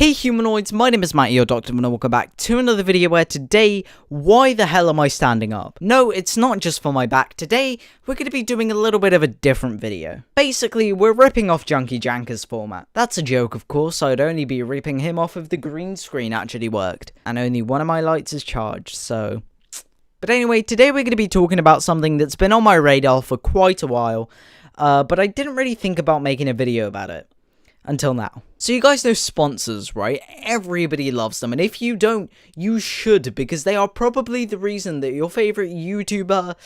Hey humanoids, my name is Matty, your Dr. and welcome back to another video where today, why the hell am I standing up? No, it's not just for my back. Today, we're going to be doing a little bit of a different video. Basically, we're ripping off Junkie Janker's format. That's a joke, of course. I'd only be ripping him off if the green screen actually worked. And only one of my lights is charged, so... But anyway, today we're going to be talking about something that's been on my radar for quite a while, but I didn't really think about making a video about it. Until now. So you guys know sponsors, right? Everybody loves them, and if you don't, you should, because they are probably the reason that your favorite YouTuber,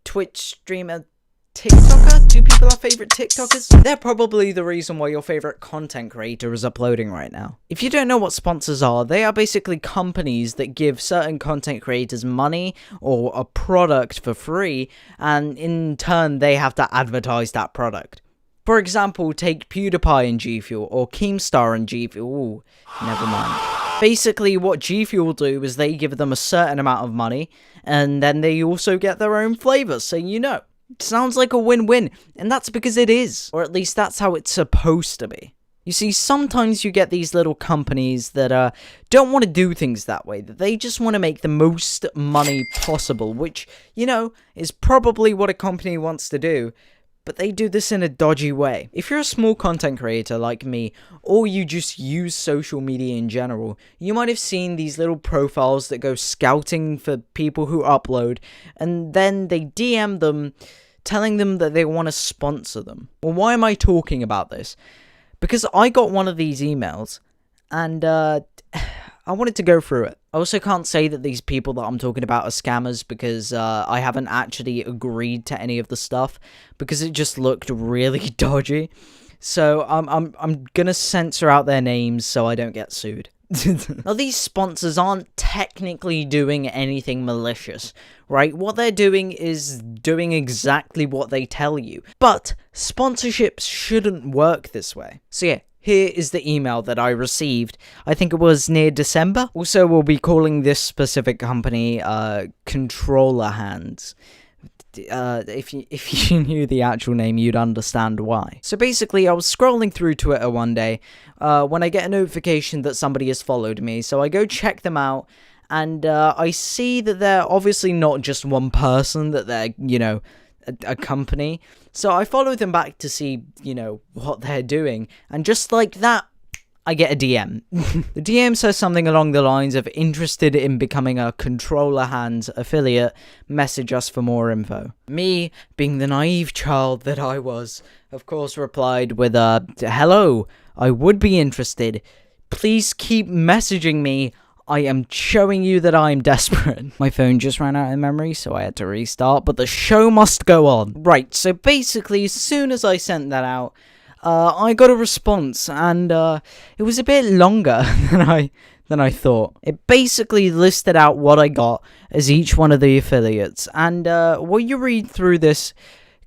Twitch streamer, TikToker? Do people have favorite TikTokers? They're probably the reason why your favorite content creator is uploading right now. If you don't know what sponsors are, they are basically companies that give certain content creators money or a product for free, and in turn, they have to advertise that product. For example, take PewDiePie and G Fuel, or Keemstar and G Fuel. Ooh, never mind. Basically, what G Fuel do is they give them a certain amount of money, and then they also get their own flavor, so you know. It sounds like a win-win, and that's because it is. Or at least that's how it's supposed to be. You see, sometimes you get these little companies that don't want to do things that way, that they just want to make the most money possible, which, you know, is probably what a company wants to do. But they do this in a dodgy way. If you're a small content creator like me, or you just use social media in general, you might have seen these little profiles that go scouting for people who upload, and then they DM them, telling them that they want to sponsor them. Well, why am I talking about this? Because I got one of these emails, and I wanted to go through it. I also can't say that these people that I'm talking about are scammers because I haven't actually agreed to any of the stuff because it just looked really dodgy. So I'm gonna censor out their names so I don't get sued. Now, these sponsors aren't technically doing anything malicious, right? What they're doing is doing exactly what they tell you. But sponsorships shouldn't work this way. So yeah. Here is the email that I received. I think it was near December. Also, we'll be calling this specific company Controller Hands. If you knew the actual name, you'd understand why. So basically, I was scrolling through Twitter one day when I get a notification that somebody has followed me. So I go check them out, and I see that they're obviously not just one person, that they're, you know, a company. So I follow them back to see, you know, what they're doing, and just like that, I get a DM. The DM says something along the lines of interested in becoming a Controller Hands affiliate, message us for more info. Me, being the naive child that I was, of course replied with a, hello, I would be interested. Please keep messaging me. I am showing you that I am desperate. My phone just ran out of memory, so I had to restart, but the show must go on. Right, so basically, as soon as I sent that out, I got a response, and it was a bit longer than I thought. It basically listed out what I got as each one of the affiliates, and while you read through this,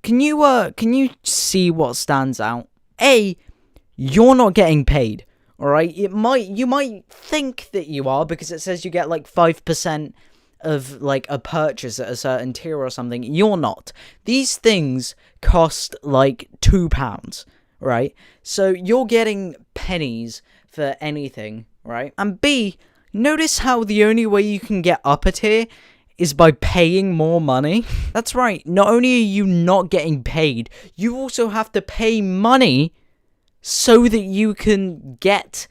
can you see what stands out? A, you're not getting paid. Alright, you might think that you are, because it says you get like 5% of like a purchase at a certain tier or something. You're not. These things cost like £2, right? So you're getting pennies for anything, right? And B, notice how the only way you can get up a tier is by paying more money. That's right, not only are you not getting paid, you also have to pay money so that you can get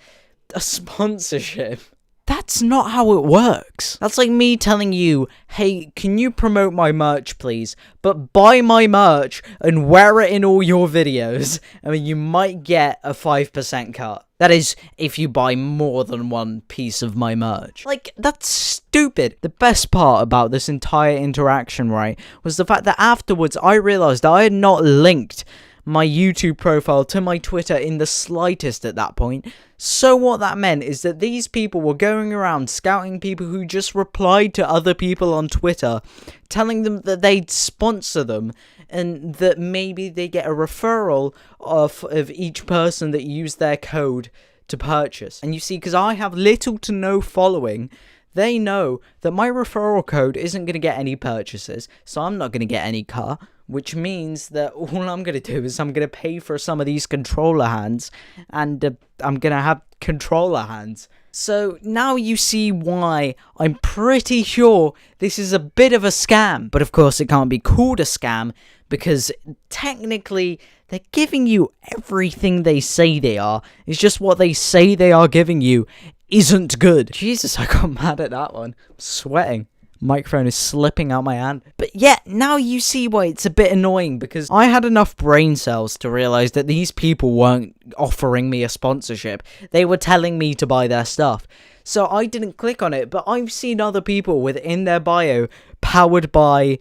a sponsorship. That's not how it works. That's like me telling you, hey, can you promote my merch, please? But buy my merch and wear it in all your videos. I mean, you might get a 5% cut. That is, if you buy more than one piece of my merch. Like, that's stupid. The best part about this entire interaction, right, was the fact that afterwards I realized I had not linked my YouTube profile to my Twitter in the slightest at that point. So what that meant is that these people were going around scouting people who just replied to other people on Twitter, telling them that they'd sponsor them, and that maybe they get a referral of each person that used their code to purchase. And you see, because I have little to no following, they know that my referral code isn't going to get any purchases, so I'm not going to get any cut. which means that all I'm going to do is I'm going to pay for some of these controller hands, and I'm going to have controller hands. So now you see why I'm pretty sure this is a bit of a scam. But of course it can't be called a scam because technically they're giving you everything they say they are. It's just what they say they are giving you isn't good. Jesus, I got mad at that one. I'm sweating. Microphone is slipping out my hand. But yeah, now you see why it's a bit annoying, because I had enough brain cells to realize that these people weren't offering me a sponsorship. They were telling me to buy their stuff. So I didn't click on it, but I've seen other people within their bio powered by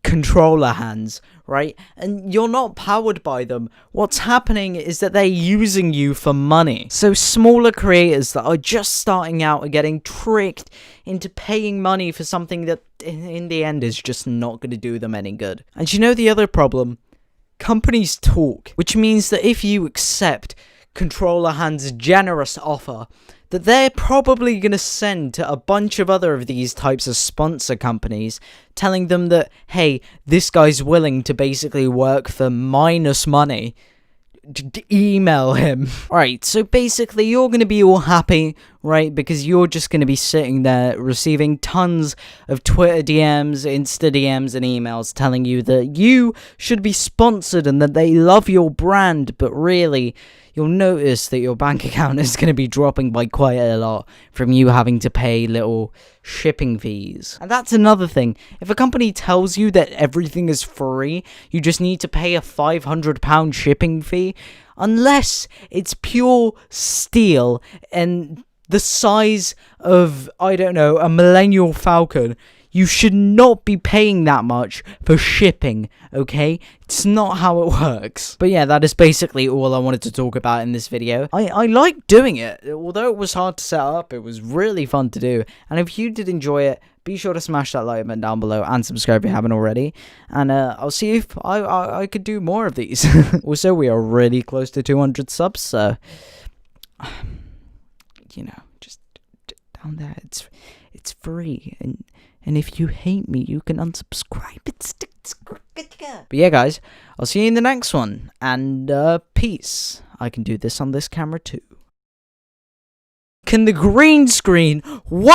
controller hands, right? And you're not powered by them. What's happening is that they're using you for money. So smaller creators that are just starting out are getting tricked into paying money for something that in the end is just not going to do them any good. And you know the other problem? Companies talk, which means that if you accept controller hands' generous offer, that they're probably going to send to a bunch of other of these types of sponsor companies, telling them that, hey, this guy's willing to basically work for minus money. Email him. Alright, so basically you're going to be all happy, right? Because you're just going to be sitting there receiving tons of Twitter DMs, Insta DMs, and emails telling you that you should be sponsored and that they love your brand, but really, you'll notice that your bank account is going to be dropping by quite a lot from you having to pay little shipping fees. And that's another thing. If a company tells you that everything is free, you just need to pay a £500 shipping fee, unless it's pure steel and the size of, I don't know, a Millennial Falcon, you should not be paying that much for shipping, okay? It's not how it works. But yeah, that is basically all I wanted to talk about in this video. I like doing it. Although it was hard to set up, it was really fun to do. And if you did enjoy it, be sure to smash that like button down below and subscribe if you haven't already. And I'll see if I could do more of these. Also, we are really close to 200 subs, so... you know, just down there, it's free, and if you hate me, you can unsubscribe. But yeah, guys, I'll see you in the next one, and peace. I can do this on this camera too. Can the green screen? What?